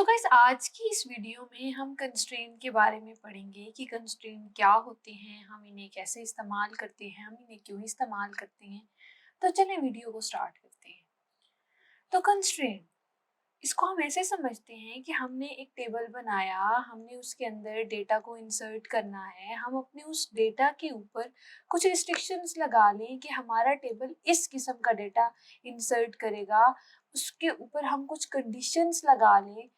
So guys आज की इस वीडियो में हम कंस्ट्रेंट के बारे में पढ़ेंगे कि कंस्ट्रेंट क्या होते हैं, हम इन्हें कैसे इस्तेमाल करते हैं, हम इन्हें क्यों इस्तेमाल करते हैं। तो चलिए वीडियो को स्टार्ट करते हैं। तो कंस्ट्रेंट इसको हम ऐसे समझते हैं कि हमने एक टेबल बनाया, हमने उसके अंदर डेटा को इंसर्ट करना है, हम अपने उस डेटा के ऊपर कुछ रिस्ट्रिक्शंस लगा लें कि हमारा टेबल इस किस्म का डेटा इंसर्ट करेगा, उसके ऊपर हम कुछ कंडीशंस लगा लें।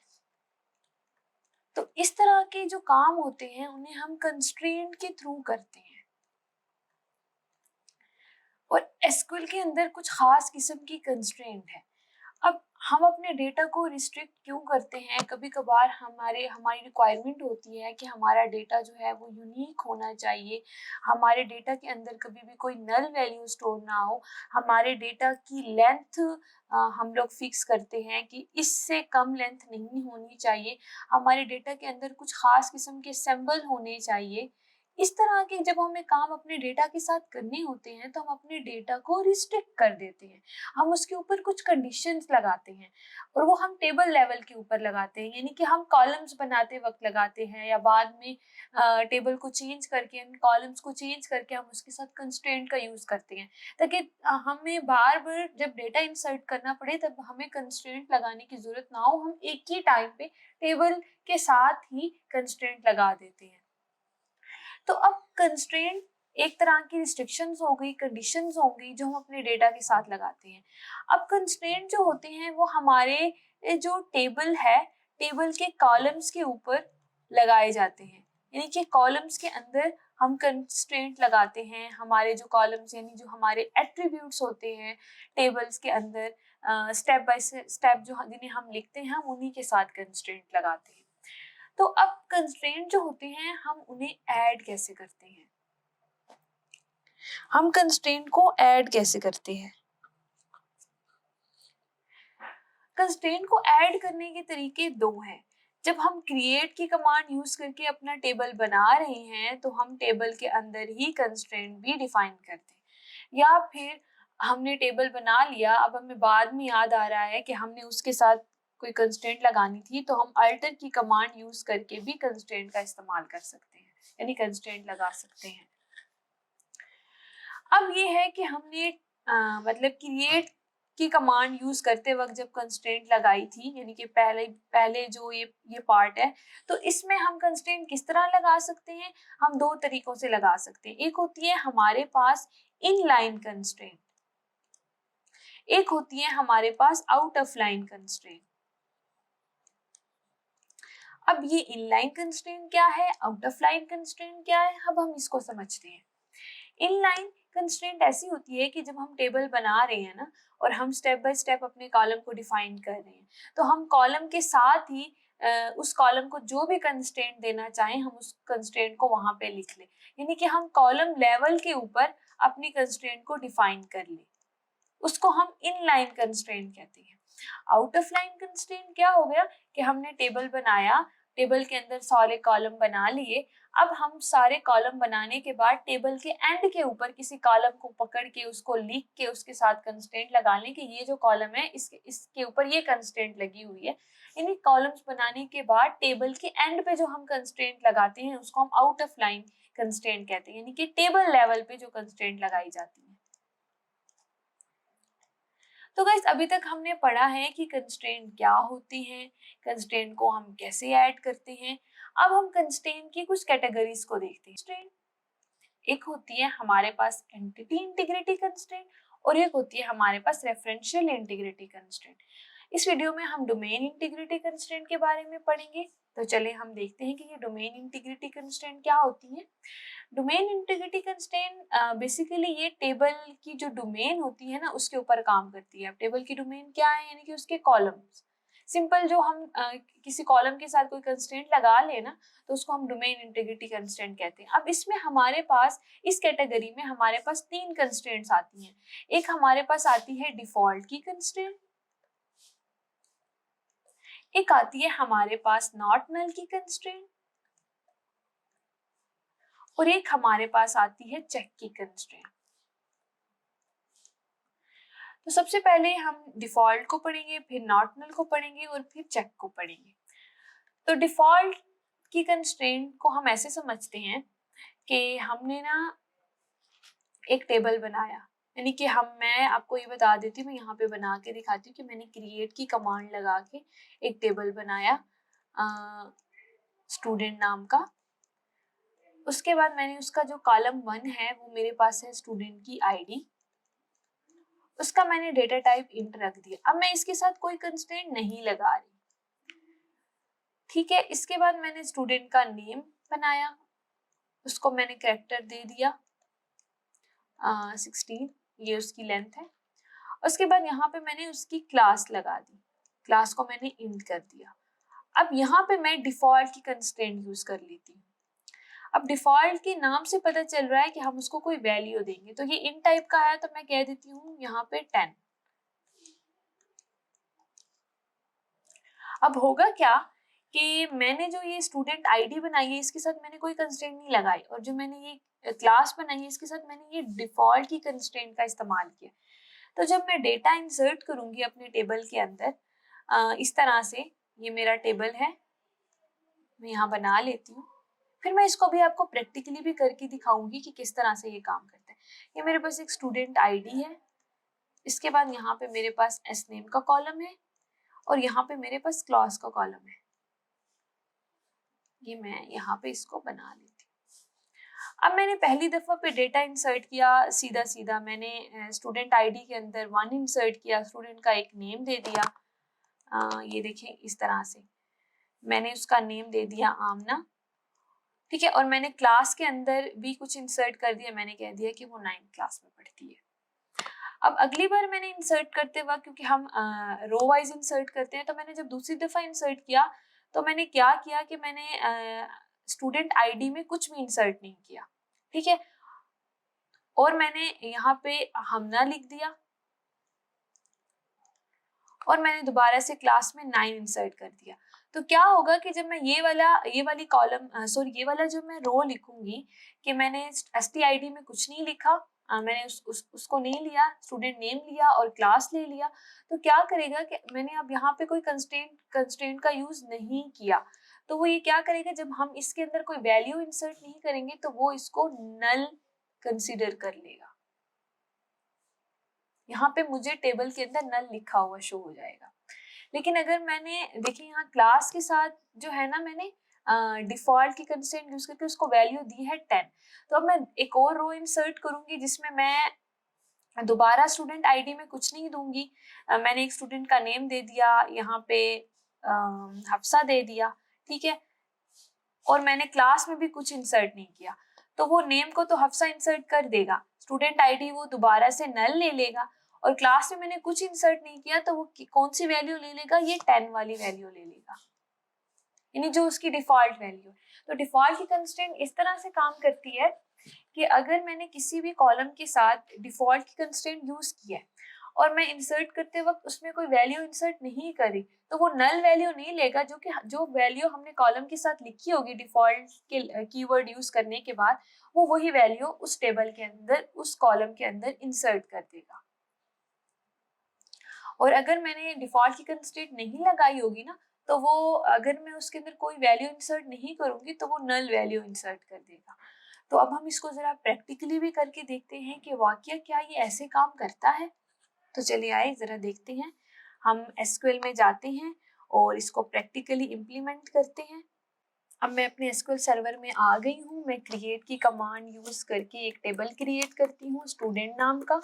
तो इस तरह के जो काम होते हैं उन्हें हम कंस्ट्रेंट के थ्रू करते हैं। और एसक्यूएल के अंदर कुछ खास किस्म की कंस्ट्रेंट है। अब हम अपने डेटा को रिस्ट्रिक्ट क्यों करते हैं? कभी कभार हमारी रिक्वायरमेंट होती है कि हमारा डेटा जो है वो यूनिक होना चाहिए, हमारे डेटा के अंदर कभी भी कोई नल वैल्यू स्टोर ना हो, हमारे डेटा की लेंथ हम लोग फिक्स करते हैं कि इससे कम लेंथ नहीं होनी चाहिए, हमारे डेटा के अंदर कुछ खास किस्म के सिंबल होने चाहिए। इस तरह के जब हमें काम अपने डेटा के साथ करने होते हैं तो हम अपने डेटा को रिस्ट्रिक्ट कर देते हैं, हम उसके ऊपर कुछ कंडीशंस लगाते हैं और वो हम टेबल लेवल के ऊपर लगाते हैं, यानी कि हम कॉलम्स बनाते वक्त लगाते हैं या बाद में टेबल को चेंज करके, कॉलम्स को चेंज करके हम उसके साथ कंस्ट्रेंट का यूज करते हैं ताकि हमें बार बार जब डेटा इंसर्ट करना पड़े तब हमें कंस्ट्रेंट लगाने की जरूरत ना हो, हम एक ही टाइम पे टेबल के साथ ही कंस्ट्रेंट लगा देते हैं। तो अब कंस्ट्रेंट एक तरह की रिस्ट्रिक्शंस हो गई, कंडीशंस हो गई जो हम अपने डेटा के साथ लगाते हैं। अब कंस्ट्रेंट जो होते हैं वो हमारे जो टेबल है, टेबल के कॉलम्स के ऊपर लगाए जाते हैं, यानी कि कॉलम्स के अंदर हम कंस्ट्रेंट लगाते हैं। हमारे जो कॉलम्स यानी जो हमारे एट्रीब्यूट्स होते हैं टेबल्स के अंदर, स्टेप बाय स्टेप जो जिन्हें हम लिखते हैं हम उन्हीं के साथ कंस्ट्रेंट लगाते हैं। तो अब कंस्ट्रेंट जो होते हैं हम उन्हें ऐड कैसे करते हैं? हम कंस्ट्रेंट को ऐड कैसे करते हैं? कंस्ट्रेंट को ऐड करने के तरीके दो हैं। जब हम क्रिएट की कमांड यूज करके अपना टेबल बना रहे हैं तो हम टेबल के अंदर ही कंस्ट्रेंट भी डिफाइन करते हैं, या फिर हमने टेबल बना लिया, अब हमें बाद में याद आ रहा है कि हमने उसके साथ कोई कंस्ट्रेंट लगानी थी तो हम अल्टर की कमांड यूज करके भी कंस्ट्रेंट का इस्तेमाल कर सकते हैं, यानी कंस्ट्रेंट लगा सकते हैं। अब ये है कि हमने मतलब क्रिएट की कमांड यूज करते वक्त जब कंस्ट्रेंट लगाई थी, यानी कि पहले पहले जो ये पार्ट है, तो इसमें हम कंस्ट्रेंट किस तरह लगा सकते हैं? हम दो तरीकों से लगा सकते हैं। एक होती है हमारे पास इनलाइन कंस्ट्रेंट, एक होती है हमारे pass out of line constraint. अब ये इनलाइन कंस्ट्रेंट क्या है, आउट ऑफ लाइन कंस्ट्रेंट क्या है, अब हम इसको समझते हैं। इनलाइन कंस्ट्रेंट ऐसी होती है कि जब हम टेबल बना रहे हैं ना और हम स्टेप बाय स्टेप अपने कॉलम को डिफाइन कर रहे हैं तो हम कॉलम के साथ ही उस कॉलम को जो भी कंस्ट्रेंट देना चाहें हम उस कंस्ट्रेंट को वहां पे लिख लें, यानी कि हम कॉलम लेवल के ऊपर अपनी कंस्ट्रेंट को डिफाइन कर लें, उसको हम इनलाइन कंस्ट्रेंट कहते हैं। आउट ऑफ लाइन कंस्ट्रेंट क्या हो गया कि हमने टेबल बनाया, टेबल के अंदर सारे कॉलम बना लिए, अब हम सारे कॉलम बनाने के बाद टेबल के एंड के ऊपर किसी कॉलम को पकड़ के उसको लिख के उसके साथ कंस्ट्रेंट लगा लें कि ये जो कॉलम है इसके ऊपर ये कंस्ट्रेंट लगी हुई है। यानी कॉलम्स बनाने के बाद टेबल के एंड पे जो हम कंस्ट्रेंट लगाते हैं उसको हम आउट ऑफ लाइन कंस्ट्रेंट कहते हैं, यानी कि टेबल लेवल पे जो कंस्ट्रेंट लगाई जाती है। तो गाइस अभी तक हमने पढ़ा है कि कंस्ट्रेंट क्या होती हैं, कंस्ट्रेंट को हम कैसे ऐड करते हैं। अब हम कंस्ट्रेंट की कुछ कैटेगरीज को देखते हैं। कंस्ट्रेंट एक होती है हमारे पास एंटिटी इंटीग्रिटी कंस्ट्रेंट और एक होती है हमारे पास रेफरेंशियल इंटीग्रिटी कंस्ट्रेंट। इस वीडियो में हम डोमेन इंटीग्रिटी कंस्ट्रेंट के बारे में पढ़ेंगे। तो चलिए हम देखते हैं कि ये डोमेन इंटीग्रिटी कंस्ट्रेंट क्या होती है। डोमेन इंटीग्रिटी कंस्ट्रेंट बेसिकली ये टेबल की जो डोमेन होती है ना उसके ऊपर काम करती है। अब टेबल की डोमेन क्या है, यानी कि उसके कॉलम्स। सिंपल जो हम किसी कॉलम के साथ कोई कंस्ट्रेंट लगा ले ना तो उसको हम डोमेन इंटीग्रिटी कंस्ट्रेंट कहते हैं। अब इसमें हमारे पास इस कैटेगरी में हमारे पास तीन कंस्ट्रेंट्स आती हैं। एक हमारे पास आती है डिफॉल्ट की कंस्ट्रेंट, एक आती है हमारे पास नॉट नल की कंस्ट्रेंट और एक हमारे पास आती है चेक की कंस्ट्रेंट। तो सबसे पहले हम डिफॉल्ट को पढ़ेंगे, फिर नॉट नल को पढ़ेंगे और फिर चेक को पढ़ेंगे। तो डिफॉल्ट की कंस्ट्रेंट को हम ऐसे समझते हैं कि हमने ना एक टेबल बनाया, यानी कि मैं आपको ये बता देती हूँ, मैं यहाँ पे बना के दिखाती हूँ कि मैंने क्रिएट की कमांड लगा के एक टेबल बनाया स्टूडेंट नाम का। उसके बाद मैंने उसका जो कॉलम 1 है वो मेरे पास है स्टूडेंट की आईडी, उसका मैंने डेटा टाइप इंट रख दिया। अब मैं इसके साथ कोई कंस्ट्रेंट नहीं लगा रही, ठीक है। इसके बाद मैंने स्टूडेंट का नेम बनाया, उसको मैंने कैरेक्टर दे दिया 16, ये उसकी लेंथ है। उसके बाद यहाँ पे मैंने उसकी क्लास लगा दी, क्लास को मैंने इंट कर दिया। अब यहाँ पे मैं डिफॉल्ट की कंस्ट्रेंट यूज कर लेती हूँ। अब डिफॉल्ट के नाम से पता चल रहा है कि हम उसको कोई वैल्यू देंगे, तो ये इंट टाइप का है तो मैं कह देती हूँ यहाँ पे 10। अब होगा क्या कि मैंने जो ये स्टूडेंट आईडी बनाई है इसके साथ मैंने कोई कंस्ट्रेंट नहीं लगाई, और जो मैंने ये क्लास बनाई है इसके साथ मैंने ये डिफॉल्ट की कंस्ट्रेंट का इस्तेमाल किया। तो जब मैं डेटा इंसर्ट करूंगी अपने टेबल के अंदर इस तरह से, ये मेरा टेबल है, मैं यहाँ बना लेती हूँ, फिर मैं इसको भी आपको प्रैक्टिकली भी करके दिखाऊंगी कि किस तरह से ये काम करता है। ये मेरे पास एक स्टूडेंट आईडी है, इसके बाद यहाँ पे मेरे पास एस नेम का कॉलम है, और यहाँ पे मेरे पास क्लास का कॉलम है। ये मैं यहाँ पे इसको बना लेती हूँ। अब मैंने पहली दफा पे डेटा इंसर्ट किया, सीधा सीधा मैंने स्टूडेंट आईडी के अंदर 1 इंसर्ट किया, स्टूडेंट का एक नेम दे दिया, ये देखें इस तरह से मैंने उसका नेम दे दिया आमना, ठीक है। और मैंने क्लास के अंदर भी कुछ इंसर्ट कर दिया, मैंने कह दिया कि वो 9th क्लास में पढ़ती है। अब अगली बार मैंने इंसर्ट करते वक्त, क्योंकि हम रो वाइज इंसर्ट करते हैं, तो मैंने जब दूसरी दफा इंसर्ट किया तो मैंने क्या किया कि मैंने स्टूडेंट आईडी में कुछ भी इंसर्ट नहीं किया, ठीक है। और मैंने यहाँ पे हमना लिख दिया, और मैंने दोबारा से क्लास में 9 इंसर्ट कर दिया। तो क्या होगा कि जब मैं ये वाली कॉलम ये वाला जो मैं रो लिखूंगी कि मैंने STID में कुछ नहीं लिखा, मैंने उसको नहीं लिया, स्टूडेंट नेम लिया और क्लास ले लिया, तो क्या करेगा कि मैंने अब यहाँ पे कोई कंस्ट्रेंट का यूज नहीं किया, तो वो ये क्या करेगा, जब हम इसके अंदर कोई वैल्यू इंसर्ट नहीं करेंगे तो वो इसको नल कंसीडर कर लेगा। यहाँ पे मुझे टेबल के अंदर नल लिखा हुआ शो हो जाएगा। लेकिन अगर मैंने देखिए यहाँ क्लास के साथ जो है ना, मैंने डिफॉल्ट की कंस्ट्रेंट यूज करके उसको वैल्यू दी है 10, तो अब मैं एक और रो इंसर्ट करूंगी जिसमें मैं दोबारा स्टूडेंट आईडी में कुछ नहीं दूंगी। मैंने एक स्टूडेंट का नेम दे दिया, यहाँ पे हफ्सा दे दिया, ठीक है। और मैंने क्लास में भी कुछ इंसर्ट नहीं किया, तो वो नेम को तो हफ्सा इंसर्ट कर देगा, स्टूडेंट आईडी वो दोबारा से नल ले लेगा, और क्लास में मैंने कुछ इंसर्ट नहीं किया तो वो कौन सी वैल्यू ले लेगा, ये 10 वाली वैल्यू ले लेगा, यानी जो उसकी डिफॉल्ट वैल्यू है। तो डिफॉल्ट की कंस्ट्रेंट इस तरह से काम करती है कि अगर मैंने किसी भी कॉलम के साथ डिफॉल्ट की कंस्ट्रेंट यूज की है और मैं इंसर्ट करते वक्त उसमें कोई वैल्यू इंसर्ट नहीं करी, तो वो नल वैल्यू नहीं लेगा, जो वैल्यू हमने कॉलम के साथ लिखी होगी डिफॉल्ट के कीवर्ड यूज करने के बाद, वो वही वैल्यू उस टेबल के अंदर, उस कॉलम के अंदर इंसर्ट कर देगा। और अगर मैंने डिफॉल्ट की कंस्ट्रेंट नहीं लगाई होगी ना, तो वो अगर मैं उसके अंदर कोई वैल्यू इंसर्ट नहीं करूंगी तो वो नल वैल्यू इंसर्ट कर देगा। तो अब हम इसको जरा प्रैक्टिकली भी करके देखते हैं कि वाकया क्या ये ऐसे काम करता है। तो चलिए आए जरा देखते हैं, हम एसक्यूएल में जाते हैं और इसको प्रैक्टिकली इम्प्लीमेंट करते हैं। अब मैं अपने एसक्यूएल सर्वर में आ गई हूँ, मैं क्रिएट की कमांड यूज करके एक टेबल क्रिएट करती हूँ स्टूडेंट नाम का,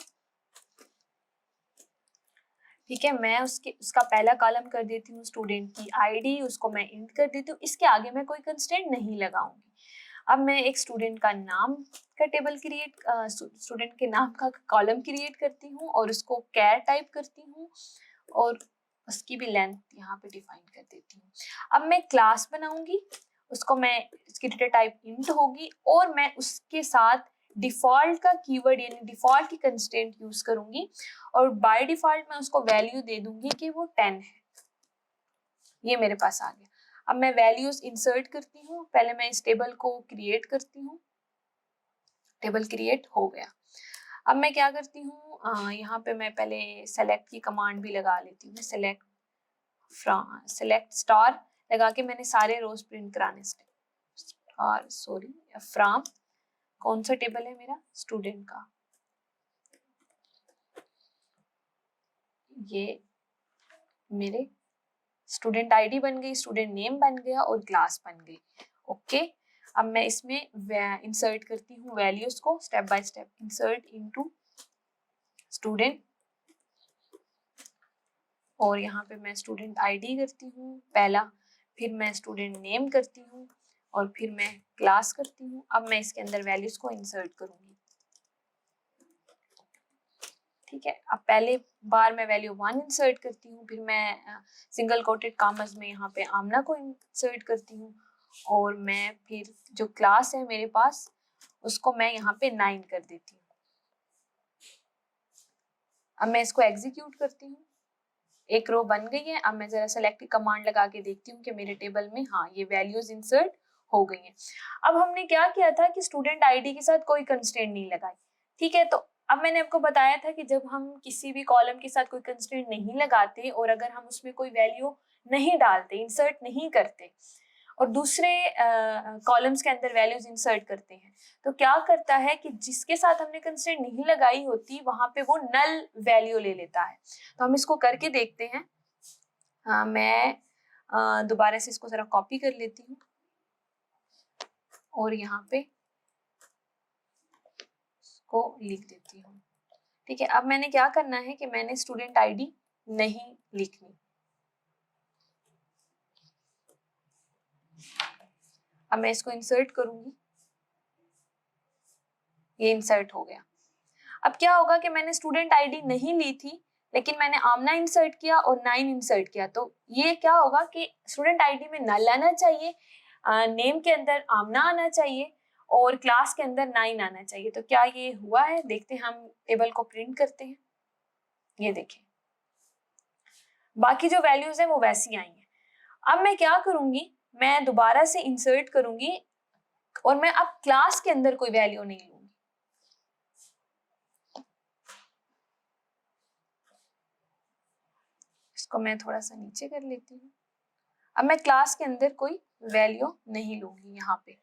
ठीक है। मैं उसका पहला कॉलम कर देती हूँ स्टूडेंट की आईडी, उसको मैं इंट कर देती हूँ, इसके आगे मैं कोई कंस्ट्रेंट नहीं लगाऊंगी। अब मैं एक स्टूडेंट का नाम का टेबल क्रिएट, स्टूडेंट के नाम का कॉलम क्रिएट करती हूँ और उसको कैर टाइप करती हूँ और उसकी भी लेंथ यहाँ पे डिफाइन कर देती हूँ। अब मैं क्लास बनाऊंगी, उसको मैं, उसकी डेटा टाइप इंट होगी और मैं उसके साथ डिफॉल्ट का कीवर्ड यानी डिफॉल्ट की कंस्ट्रेंट यूज करूंगी और बाय डिफॉल्ट मैं उसको वैल्यू दे दूंगी कि वो 10 है। ये मेरे पास आ गया। अब मैं वैल्यूज इंसर्ट करती हूँ, पहले मैं इस टेबल को क्रिएट करती हूँ, टेबल क्रिएट हो गया। अब मैं क्या करती हूँ, यहाँ पे मैं पहले सेलेक्ट की कमांड भी लगा लेती हूँ, सेलेक्ट स्टार लगा के मैंने सारे रोज प्रिंट कराने फ्रॉम कौन सा टेबल है मेरा, स्टूडेंट का, ये मेरे स्टूडेंट आईडी बन गई, स्टूडेंट नेम बन गया और क्लास बन गई। ओके, अब मैं इसमें इंसर्ट करती हूँ वैल्यूज को step by step. Insert into student, और यहाँ पे मैं स्टूडेंट आईडी करती हूँ पहला, फिर मैं स्टूडेंट नेम करती हूँ और फिर मैं क्लास करती हूँ। अब मैं इसके अंदर वैल्यूज को इंसर्ट करूंगी। ठीक है, अब पहले बार मैं वैल्यू 1 इंसर्ट करती हूँ, फिर मैं सिंगल कोटेड कॉमर्स में यहाँ पे आमना को इंसर्ट करती हूँ, और मैं फिर जो क्लास है मेरे पास उसको मैं यहाँ पे 9 कर देती हूँ। अब मैं इसको एग्जीक्यूट करती हूँ, एक रो बन गई है। अब मैं जरा सेलेक्ट कमांड लगा के देखती हूँ कि मेरे टेबल में हाँ ये वैल्यूज इंसर्ट हो गई हैं। अब हमने क्या किया था कि स्टूडेंट आईडी के साथ कोई कंस्ट्रेंट नहीं लगाई। ठीक है, तो अब मैंने आपको बताया था कि जब हम किसी भी कॉलम के साथ कोई कंस्ट्रेंट नहीं लगाते और अगर हम उसमें कोई वैल्यू नहीं डालते, इंसर्ट नहीं करते और दूसरे कॉलम्स के अंदर वैल्यूज इंसर्ट करते हैं, तो क्या करता है कि जिसके साथ हमने कंस्ट्रेंट नहीं लगाई होती वहां पे वो नल वैल्यू ले लेता है। तो हम इसको करके देखते हैं। मैं दोबारा से इसको जरा कॉपी कर लेती हूँ और यहाँ पे इसको लिख देती हूँ। ठीक है, अब मैंने क्या करना है कि मैंने स्टूडेंट आईडी नहीं लिखनी। अब मैं इसको इंसर्ट करूंगी, ये इंसर्ट हो गया। अब क्या होगा कि मैंने स्टूडेंट आईडी नहीं ली थी लेकिन मैंने आमना इंसर्ट किया और 9 इंसर्ट किया, तो ये क्या होगा कि स्टूडेंट आईडी में नल आना चाहिए, नेम के अंदर आमना आना चाहिए और क्लास के अंदर 9 आना चाहिए। तो क्या ये हुआ है? देखते हैं, हम टेबल को प्रिंट करते हैं। ये देखें, बाकी जो वैल्यूज है वो वैसी आई हैं। अब मैं क्या करूंगी, मैं दोबारा से इंसर्ट करूंगी और मैं अब क्लास के अंदर कोई वैल्यू नहीं लूंगी। इसको मैं थोड़ा सा नीचे कर लेती हूँ। अब मैं क्लास के अंदर कोई वैल्यू नहीं लूंगी यहाँ पे।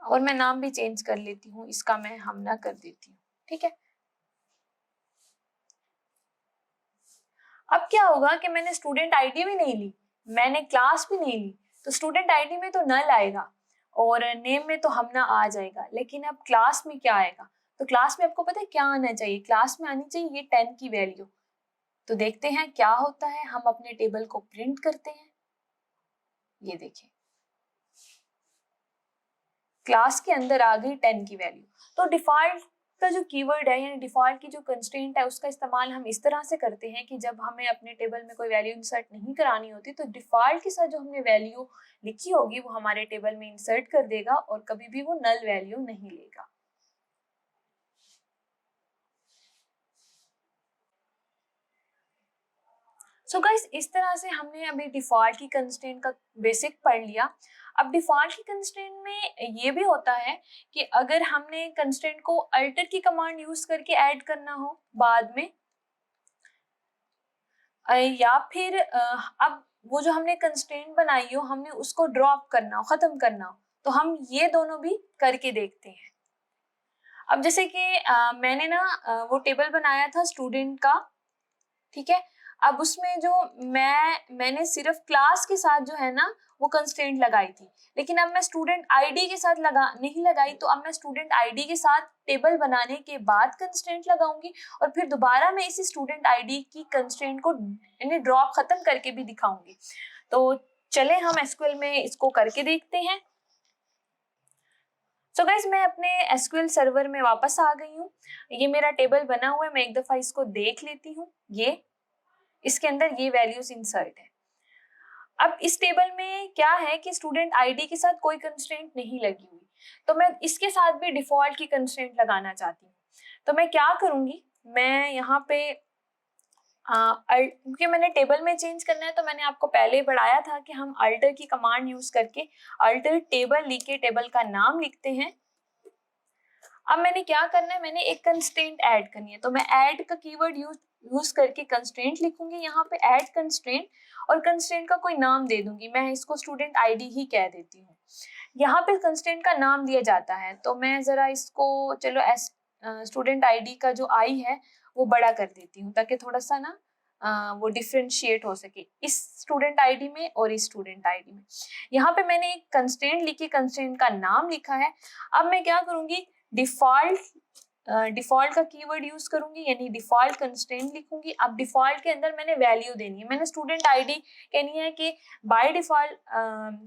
और मैं नाम भी चेंज कर लेती हूँ, इसका मैं हमना कर देती हूँ। ठीक है, अब क्या होगा कि मैंने स्टूडेंट आईडी भी नहीं ली, मैंने क्लास भी नहीं ली, तो स्टूडेंट आईडी में तो नल आएगा और नेम में तो हमना आ जाएगा। लेकिन अब क्लास में क्या आएगा? तो क्लास में आपको पता है क्या आना चाहिए? क्लास में आनी चाहिए ये 10 की वैल्यू। तो देखते हैं क्या होता है। हम अपने टेबल को प्रिंट करते हैं। ये देखिए, क्लास के अंदर आ गई 10 की वैल्यू। तो डिफॉल्ट का जो कीवर्ड है यानी डिफॉल्ट की जो कंस्ट्रेंट है उसका इस्तेमाल हम इस तरह से करते हैं कि जब हमें अपने टेबल में कोई वैल्यू इंसर्ट नहीं करानी होती तो डिफॉल्ट के साथ जो हमने वैल्यू लिखी होगी वो हमारे टेबल में इंसर्ट कर देगा और कभी भी वो नल वैल्यू नहीं लेगा। सो गाइस, इस तरह से हमने अभी डिफॉल्ट की कंस्ट्रेंट का बेसिक पढ़ लिया। अब डिफॉल्ट की कंस्ट्रेंट में ये भी होता है कि अगर हमने कंस्ट्रेंट को अल्टर की कमांड यूज करके ऐड करना हो बाद में, या फिर अब वो जो हमने कंस्ट्रेंट बनाई हो हमने उसको ड्रॉप करना हो, खत्म करना हो, तो हम ये दोनों भी करके देखते हैं। अब जैसे कि मैंने ना वो टेबल बनाया था स्टूडेंट का। ठीक है, अब उसमें जो मैंने सिर्फ क्लास के साथ जो है ना वो कंस्ट्रेंट लगाई थी, लेकिन अब मैं स्टूडेंट आईडी के साथ नहीं लगाई। तो अब मैं स्टूडेंट आईडी के साथ टेबल बनाने के बाद कंस्ट्रेंट लगाऊंगी और फिर दोबारा मैं इसी स्टूडेंट आईडी की कंस्ट्रेंट को यानी ड्रॉप खत्म करके भी दिखाऊंगी। तो चले हम एसक्यूएल में इसको करके देखते हैं। सो गाइज, मैं अपने एसक्यूएल सर्वर में वापस आ गई हूँ। ये मेरा टेबल बना हुआ है, मैं एक दफा इसको देख लेती हूँ। ये इसके अंदर ये वैल्यूज इंसर्ट है। अब इस टेबल में क्या है कि स्टूडेंट आईडी के साथ कोई कंस्ट्रेंट नहीं लगी हुई, तो मैं इसके साथ भी डिफॉल्ट की कंस्ट्रेंट लगाना चाहती हूँ। तो मैं क्या करूंगी, मैं यहाँ पे क्योंकि मैंने टेबल में चेंज करना है तो मैंने आपको पहले ही बढ़ाया था कि हम अल्टर की कमांड यूज करके अल्टर टेबल लिख के टेबल का नाम लिखते हैं अब मैंने क्या करना है, मैंने एक कंस्ट्रेंट ऐड करनी है, तो मैं ऐड का कीवर्ड यूज करके कंस्ट्रेंट लिखूंगी यहाँ पे, ऐड कंस्ट्रेंट, और कंस्ट्रेंट का कोई नाम दे दूंगी, मैं इसको स्टूडेंट आईडी ही कह देती हूँ। यहाँ पे कंस्ट्रेंट का नाम दिया जाता है, तो मैं जरा इसको चलो स्टूडेंट आईडी का जो आई है वो बड़ा कर देती हूँ, ताकि थोड़ा सा ना वो डिफ्रेंशिएट हो सके इस स्टूडेंट आईडी में और इस स्टूडेंट आईडी में। यहाँ पे मैंने एक कंस्ट्रेंट लिखी, कंस्ट्रेंट का नाम लिखा है। अब मैं क्या करूंगी, डिफॉल्ट का कीवर्ड यूज करूंगी, यानी डिफॉल्ट कंस्ट्रेंट लिखूंगी। अब डिफॉल्ट के अंदर मैंने वैल्यू देनी है, मैंने स्टूडेंट आईडी कहनी है कि बाय डिफॉल्ट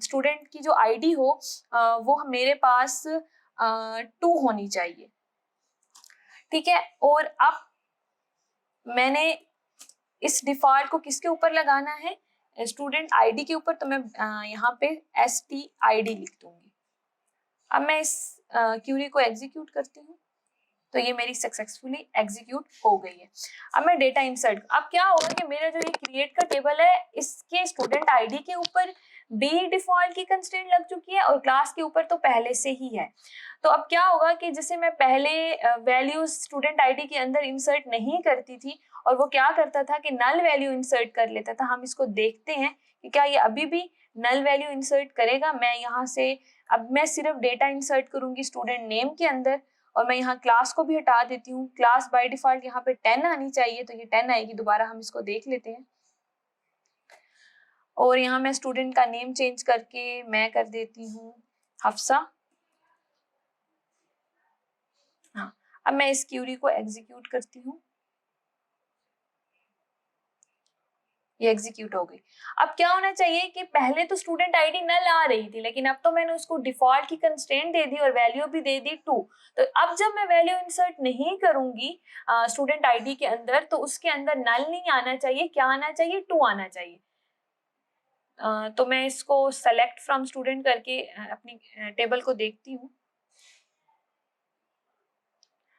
स्टूडेंट की जो आईडी हो वो मेरे पास 2 होनी चाहिए, ठीक है। और अब मैंने इस डिफॉल्ट को किसके ऊपर लगाना है, स्टूडेंट आईडी के ऊपर, तो मैं यहाँ पे STID लिख दूंगी। अब मैं इस क्यूरी को एग्जीक्यूट करती हूँ, तो ये मेरी सक्सेसफुली एग्जीक्यूट हो गई है। अब मैं डेटा इंसर्ट, अब क्या होगा कि मेरा जो ये क्रिएट का टेबल है इसके स्टूडेंट आईडी के ऊपर भी डिफॉल्ट की कंस्ट्रेंट लग चुकी है और क्लास के ऊपर तो पहले से ही है। तो अब क्या होगा कि जैसे मैं पहले वैल्यूज स्टूडेंट आईडी के अंदर इंसर्ट नहीं करती थी और वो क्या करता था कि नल वैल्यू इंसर्ट कर लेता था, हम इसको देखते हैं कि क्या ये अभी भी नल वैल्यू इंसर्ट करेगा। मैं यहाँ से अब मैं सिर्फ डेटा इंसर्ट करूंगी स्टूडेंट नेम के अंदर, और मैं यहाँ क्लास को भी हटा देती हूँ। क्लास बाय डिफॉल्ट यहाँ पे 10 आनी चाहिए, तो ये 10 आएगी। दोबारा हम इसको देख लेते हैं, और यहाँ मैं स्टूडेंट का नेम चेंज करके मैं कर देती हूँ हफ्सा। हाँ, अब मैं इस क्यूरी को एग्जीक्यूट करती हूँ, ये एग्जीक्यूट हो गई। अब क्या होना चाहिए कि पहले तो स्टूडेंट आईडी नल आ रही थी, लेकिन अब तो मैंने उसको डिफॉल्ट की कंस्ट्रेंट दे दी और वैल्यू भी दे दी 2। तो अब जब मैं वैल्यू इंसर्ट नहीं करूंगी स्टूडेंट आईडी के अंदर, तो उसके अंदर नल नहीं आना चाहिए, क्या आना चाहिए, 2 आना चाहिए। तो मैं इसको सेलेक्ट फ्रॉम स्टूडेंट करके अपनी टेबल को देखती हूँ,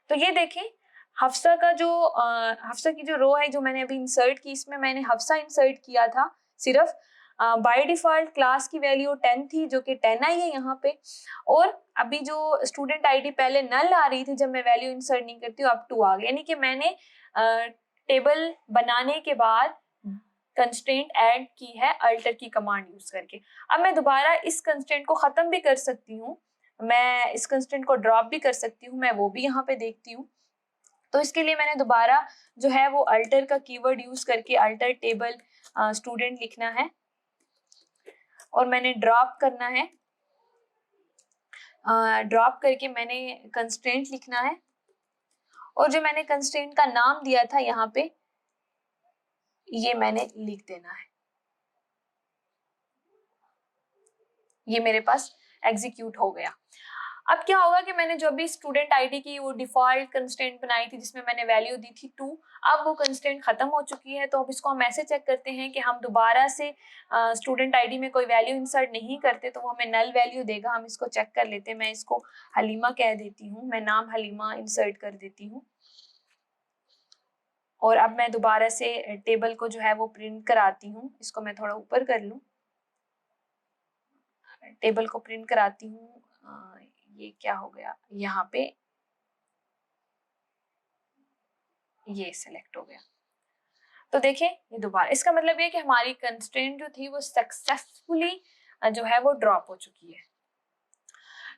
तो ये देखें हफ्सा का जो हफ्सा की जो रो है जो मैंने अभी इंसर्ट की, इसमें मैंने हफ्सा इंसर्ट किया था सिर्फ। बाय डिफॉल्ट क्लास की वैल्यू 10 थी, जो कि 10 आई है यहाँ पे, और अभी जो स्टूडेंट आईडी पहले नल आ रही थी जब मैं वैल्यू इंसर्ट नहीं करती हूँ, अब 2 आ गई। यानी कि मैंने टेबल बनाने के बाद कंस्ट्रेंट ऐड की है अल्टर की कमांड यूज करके। अब मैं दोबारा इस कंस्ट्रेंट को खत्म भी कर सकती हूँ, मैं इस कंस्ट्रेंट को ड्रॉप भी कर सकती हूँ, मैं वो भी यहाँ पे देखती हूँ। तो इसके लिए मैंने दोबारा जो है वो अल्टर का कीवर्ड यूज करके अल्टर टेबल स्टूडेंट लिखना है, और मैंने ड्रॉप करना है, ड्रॉप करके मैंने कंस्ट्रेंट लिखना है, और जो मैंने कंस्ट्रेंट का नाम दिया था यहाँ पे ये मैंने लिख देना है। ये मेरे पास एग्जीक्यूट हो गया। अब क्या होगा कि मैंने जो भी स्टूडेंट आईडी की वो डिफॉल्ट कंस्ट्रेंट बनाई थी जिसमें मैंने वैल्यू दी थी 2, अब वो कंस्ट्रेंट खत्म हो चुकी है। तो अब इसको हम ऐसे चेक करते हैं कि हम दोबारा से स्टूडेंट आईडी में कोई वैल्यू इंसर्ट नहीं करते तो वो हमें नल वैल्यू देगा। हम इसको चेक कर लेते हैं। मैं इसको हलीमा कह देती हूँ, मैं नाम हलीमा इंसर्ट कर देती हूँ, और अब मैं दोबारा से टेबल को जो है वो प्रिंट कराती हूँ। इसको मैं थोड़ा ऊपर कर लूँ, टेबल को प्रिंट कराती हूँ। ये क्या हो गया, यहाँ पे ये सिलेक्ट हो गया। तो देखिए ये दोबारा, इसका मतलब ये कि हमारी कंस्ट्रेंट जो थी वो सक्सेसफुली जो है वो ड्रॉप हो चुकी है।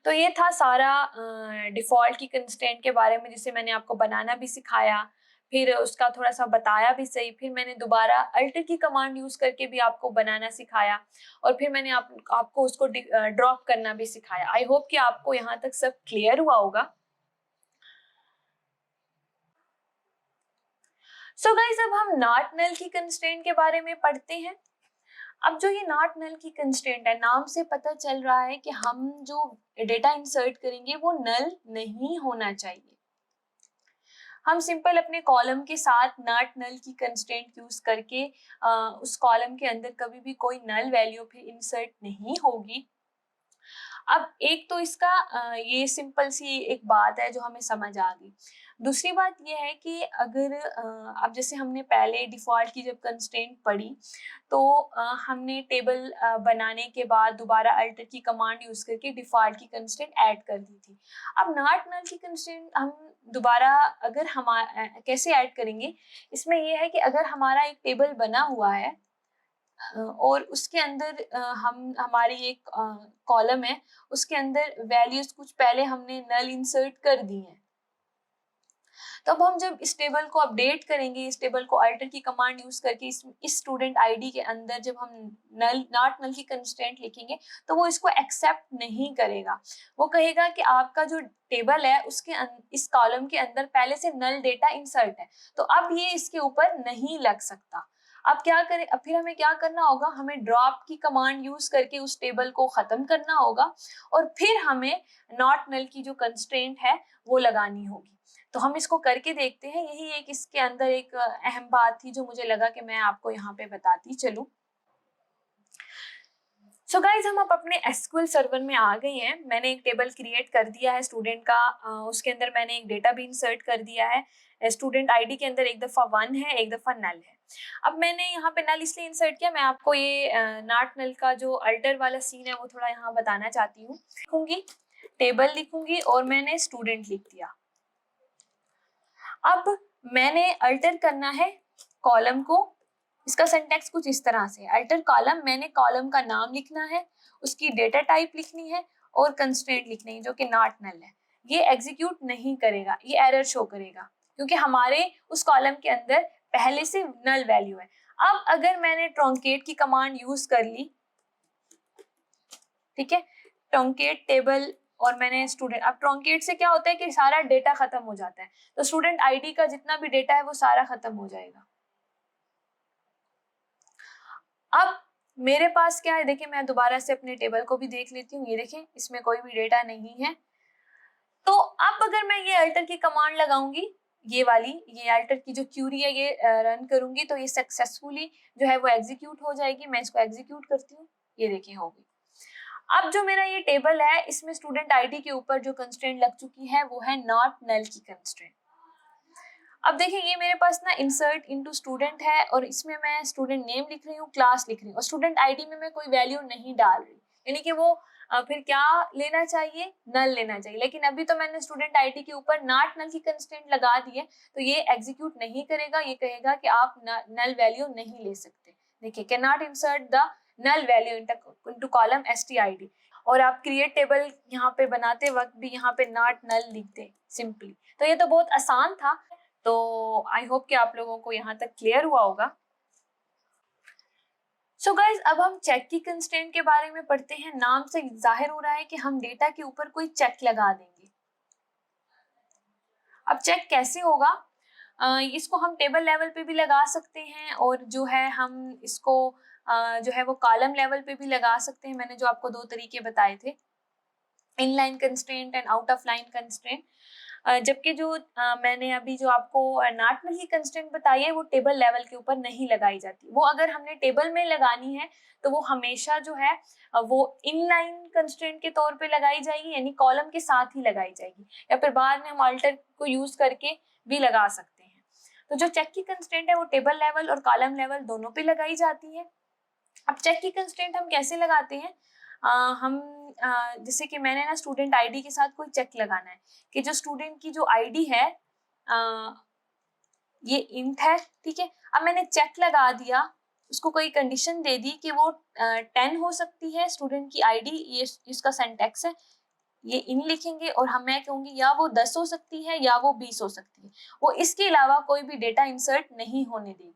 तो ये था सारा डिफॉल्ट की कंस्ट्रेंट के बारे में, जिसे मैंने आपको बनाना भी सिखाया, फिर उसका थोड़ा सा बताया भी सही, फिर मैंने दोबारा अल्टर की कमांड यूज करके भी आपको बनाना सिखाया, और फिर मैंने आपको उसको ड्रॉप करना भी सिखाया। आई होप कि आपको यहाँ तक सब क्लियर हुआ होगा। सो गाइस, अब हम नॉट नल की कंस्ट्रेंट के बारे में पढ़ते हैं। अब जो ये नॉट नल की कंस्ट्रेंट है, नाम से पता चल रहा है कि हम जो डेटा इंसर्ट करेंगे वो नल नहीं होना चाहिए। हम सिंपल अपने कॉलम के साथ नॉट नल की कंस्ट्रेंट यूज करके उस कॉलम के अंदर कभी भी कोई नल वैल्यू फिर इंसर्ट नहीं होगी। अब एक तो इसका ये सिंपल सी एक बात है जो हमें समझ आ गई। दूसरी बात ये है कि अगर अब जैसे हमने पहले डिफ़ॉल्ट की जब कंस्ट्रेंट पढ़ी तो हमने टेबल बनाने के बाद दोबारा अल्टर की कमांड यूज़ करके डिफ़ॉल्ट की कंस्ट्रेंट ऐड कर दी थी। अब नॉट नल की कंस्ट्रेंट हम दोबारा अगर कैसे ऐड करेंगे, इसमें ये है कि अगर हमारा एक टेबल बना हुआ है और उसके अंदर हम हमारी एक कॉलम है, उसके अंदर वैल्यूज कुछ पहले हमने नल इंसर्ट कर दी हैं। तो अब हम जब इस टेबल को अपडेट करेंगे, इस टेबल को अल्टर की कमांड यूज करके इस स्टूडेंट आईडी के अंदर जब हम नल नॉट नल की कंस्ट्रेंट लिखेंगे तो वो इसको एक्सेप्ट नहीं करेगा। वो कहेगा कि आपका जो टेबल है उसके इस कॉलम के अंदर पहले से नल डेटा इंसर्ट है, तो अब ये इसके ऊपर नहीं लग सकता। अब क्या करें, अब फिर हमें क्या करना होगा, हमें ड्रॉप की कमांड यूज करके उस टेबल को खत्म करना होगा और फिर हमें नॉट नल की जो कंस्ट्रेंट है वो लगानी होगी। तो हम इसको करके देखते हैं। यही एक इसके अंदर एक अहम बात थी जो मुझे लगा कि मैं आपको यहाँ पे बताती चलूं। सो गाइज, हम अब अपने एसक्यूएल सर्वर में आ गए हैं। मैंने एक टेबल क्रिएट कर दिया है स्टूडेंट का, उसके अंदर मैंने एक डेटा भी इंसर्ट कर दिया है। स्टूडेंट आईडी के अंदर एक दफ़ा 1 है, एक दफ़ा नल है। अब मैंने यहाँ पे नल इसलिए इंसर्ट किया, मैं आपको ये नॉट नल का जो अल्टर वाला सीन है वो थोड़ा यहाँ बताना चाहती हूँ। लिखूंगी, टेबल लिखूंगी और मैंने स्टूडेंट लिख दिया। अब मैंने अल्टर करना है कॉलम को। इसका सिंटैक्स कुछ इस तरह से, अल्टर कॉलम, मैंने कॉलम का नाम लिखना है, उसकी डेटा टाइप लिखनी है और कंस्ट्रेंट लिखनी है जो कि नॉट नल है। ये एग्जीक्यूट नहीं करेगा, ये एरर शो करेगा क्योंकि हमारे उस कॉलम के अंदर पहले से नल वैल्यू है। अब अगर मैंने ट्रंकेट की कमांड यूज कर ली, ठीक है, ट्रंकेट टेबल, और मैंने स्टूडेंट, अब ट्रंकेट से क्या होता है कि सारा डेटा खत्म हो जाता है, तो स्टूडेंट आईडी का जितना भी डेटा है वो सारा खत्म हो जाएगा। अब मेरे पास क्या है, देखिए मैं दोबारा से अपने टेबल को भी देख लेती हूँ। ये देखें, इसमें कोई भी डेटा नहीं है। तो अब अगर मैं ये अल्टर की कमांड लगाऊंगी, ये वाली, ये अल्टर की जो क्यूरी है ये रन करूंगी, तो ये सक्सेसफुली जो है वो एग्जीक्यूट हो जाएगी। मैं इसको एग्जीक्यूट करती हूँ, ये देखिए हो गई। अब जो मेरा ये टेबल है इसमें स्टूडेंट आईडी के ऊपर जो कंस्ट्रेंट लग चुकी है वो है नॉट नल की कंस्ट्रेंट। अब देखिए ये मेरे पास ना इंसर्ट इनटू स्टूडेंट है और इसमें मैं स्टूडेंट नेम लिख रही हूँ, क्लास लिख रही हूँ और स्टूडेंट आईडी में मैं कोई वैल्यू नहीं डाल रही, यानी कि वो फिर क्या लेना चाहिए, नल लेना चाहिए। लेकिन अभी तो मैंने स्टूडेंट आईडी के ऊपर नॉट नल की कंस्ट्रेंट लगा दी है, तो ये एग्जीक्यूट नहीं करेगा। ये कहेगा कि आप नल वैल्यू नहीं ले सकते। देखिए, cannot insert the null value into column stid। और आप क्रिएट टेबल यहाँ पे बनाते वक्त भी यहाँ पे नॉट नल लिख दे सिंपली। तो ये तो बहुत आसान था। तो आई होप कि आप लोगों को यहाँ तक क्लियर हुआ होगा। सो गाइज, अब हम चेक की कंस्ट्रेंट के बारे में पढ़ते हैं। नाम से जाहिर हो रहा है कि हम डेटा के ऊपर कोई चेक लगा देंगे। अब चेक कैसे होगा, इसको हम टेबल लेवल पे भी लगा सकते हैं और जो है हम इसको जो है वो कॉलम लेवल पे भी लगा सकते हैं। मैंने जो आपको दो तरीके बताए थे, inline constraint and out of line constraint. जबकि जो मैंने अभी जो आपको नॉट नल की कंस्ट्रेंट बताई है वो टेबल लेवल के ऊपर नहीं लगाई जाती। वो अगर हमने टेबल में लगानी है तो वो हमेशा जो है वो इनलाइन कंस्ट्रेंट के तौर पे लगाई जाएगी, यानी कॉलम के साथ ही लगाई जाएगी, या फिर बाद में हम अल्टर को यूज करके भी लगा सकते हैं। तो जो चेक की कंस्ट्रेंट है वो टेबल लेवल और कॉलम लेवल दोनों पे लगाई जाती है। अब चेक की कंस्ट्रेंट हम कैसे लगाते हैं, हम जैसे कि मैंने ना स्टूडेंट आईडी के साथ कोई चेक लगाना है कि जो स्टूडेंट की जो आईडी है ये इंट है, ठीक है। अब मैंने चेक लगा दिया, उसको कोई कंडीशन दे दी कि वो 10 हो सकती है स्टूडेंट की आईडी, ये इसका सिंटैक्स है, ये इन लिखेंगे और हम मैं कहूंगी या वो 10 हो सकती है या वो 20 हो सकती है, वो इसके अलावा कोई भी डेटा इंसर्ट नहीं होने देगी।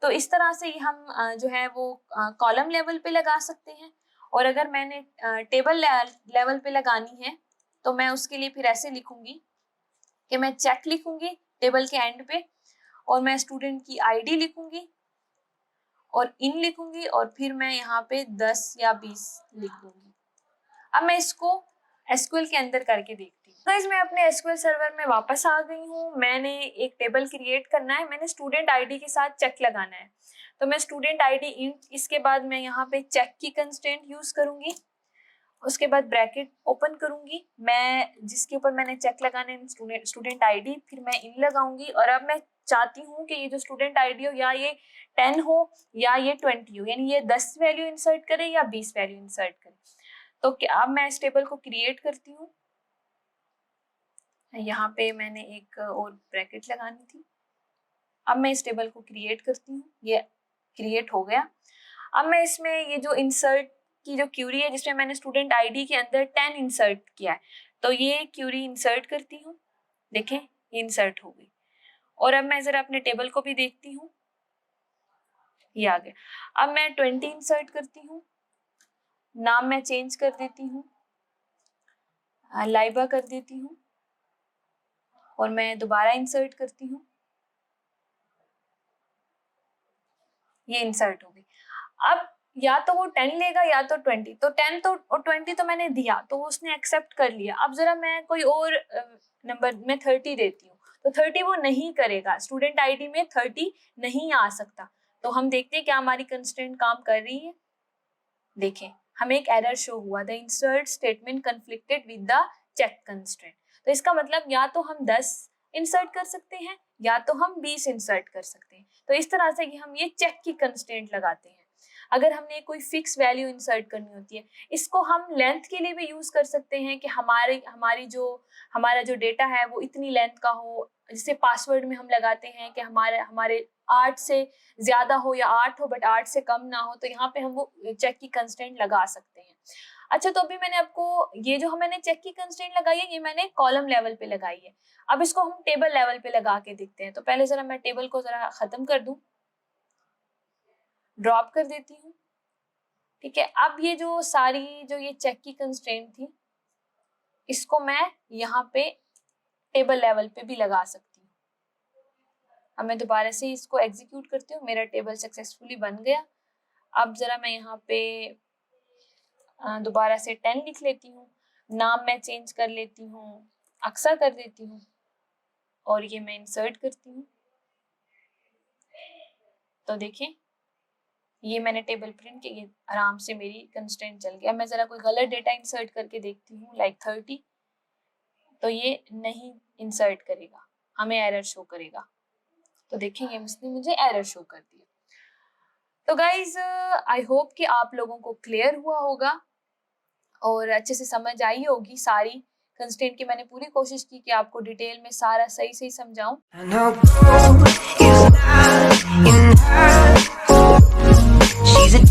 तो इस तरह से ही हम जो है वो कॉलम लेवल पे लगा सकते हैं। और अगर मैंने टेबल लेवल पे लगानी है तो मैं उसके लिए फिर ऐसे लिखूंगी कि मैं चेक लिखूंगी टेबल के एंड पे और मैं स्टूडेंट की आईडी लिखूंगी और इन लिखूंगी और फिर मैं यहाँ पे 10 या 20 लिख दूंगी। अब मैं इसको एसक्यूएल के अंदर करके देखती हूँ। गाइस, मैं अपने एसक्यूएल सर्वर में वापस आ गई हूँ। मैंने एक टेबल क्रिएट करना है, मैंने स्टूडेंट आईडी के साथ चेक लगाना है, तो मैं स्टूडेंट आईडी इंट, इसके बाद मैं यहाँ पे चेक की कंस्ट्रेंट यूज करूंगी उसके बाद ब्रैकेट ओपन करूंगी, मैं जिसके ऊपर मैंने चेक लगाने स्टूडेंट आईडी, फिर मैं इन लगाऊंगी। और अब मैं चाहती हूँ कि ये जो स्टूडेंट आईडी हो या ये 10 हो या ये 20 हो, यानी ये 10 वैल्यू इंसर्ट करे या 20 वैल्यू इंसर्ट करे। तो क्या अब मैं इस टेबल को क्रिएट करती हूँ। यहाँ पे मैंने एक और ब्रैकेट लगानी थी। अब मैं इस टेबल को क्रिएट करती हूँ, ये क्रिएट हो गया। अब मैं इसमें ये जो इंसर्ट की जो क्यूरी है जिसमें मैंने स्टूडेंट आईडी के अंदर 10 इंसर्ट किया है, तो ये क्यूरी इंसर्ट करती हूँ। देखें ये इंसर्ट हो गई। और अब मैं जरा अपने टेबल को भी देखती हूँ, ये आ गया। अब मैं 20 इंसर्ट करती हूँ, नाम मैं चेंज कर देती हूँ, लाइबा कर देती हूँ, और मैं दोबारा इंसर्ट करती हूँ, ये इंसर्ट हो गई। अब या तो वो 10 लेगा या तो 20, तो 10 तो और 20 तो मैंने दिया तो उसने एक्सेप्ट कर लिया। अब जरा मैं कोई और नंबर में 30 देती हूँ, तो 30 वो नहीं करेगा, स्टूडेंट आईडी में 30 नहीं आ सकता। तो हम देखते हैं क्या हमारी कंस्ट्रेंट काम कर रही है। देखें हमें एक एरर शो हुआ, the insert statement conflicted with the check constraint. तो इसका मतलब या तो हम 10 इंसर्ट कर सकते हैं या तो हम 20 इंसर्ट कर सकते हैं। तो इस तरह से हम ये चेक की कंस्ट्रेंट लगाते हैं। अगर हमने कोई फिक्स वैल्यू इंसर्ट करनी होती है, इसको हम लेंथ के लिए भी यूज कर सकते हैं कि हमारा जो डेटा है वो इतनी लेंथ का हो। जैसे पासवर्ड में हम लगाते हैं कि हमारे 8 से ज्यादा हो या 8 हो बट 8 से कम ना हो, तो यहाँ पे हम वो चेक की कंस्ट्रेंट लगा सकते हैं। अच्छा, तो अभी मैंने आपको ये जो मैंने चेक की कंस्ट्रेंट लगाई है ये मैंने कॉलम लेवल पे लगाई है। अब इसको हम टेबल लेवल पे लगा के देखते हैं। तो पहले जरा मैं टेबल को जरा खत्म कर दूं, ड्रॉप कर देती हूँ। ठीक है, अब ये जो सारी जो ये चेक की कंस्ट्रेंट थी इसको मैं यहाँ पे टेबल लेवल पे भी लगा सकती हूँ। अब मैं दोबारा से इसको एग्जीक्यूट करती हूँ, मेरा टेबल सक्सेसफुली बन गया। अब जरा मैं यहाँ पे दोबारा से 10 लिख लेती हूँ, नाम मैं चेंज कर लेती हूँ, अक्सा कर देती हूँ, और ये मैं इंसर्ट करती हूँ। तो देखें ये मैंने टेबल प्रिंट की, ये आराम से मेरी कंस्ट्रेंट चल गया। मैं जरा कोई गलत डेटा इंसर्ट करके देखती हूँ लाइक 30, तो ये नहीं इंसर्ट करेगा, हमें एरर शो करेगा। तो देखेंगे इसने मुझे एरर शो कर दिया। तो गाइज आई होप कि आप लोगों को क्लियर हुआ होगा और अच्छे से समझ आई होगी सारी कंस्ट्रेंट की। मैंने पूरी कोशिश की कि आपको डिटेल में सारा सही सही समझाऊं। She's a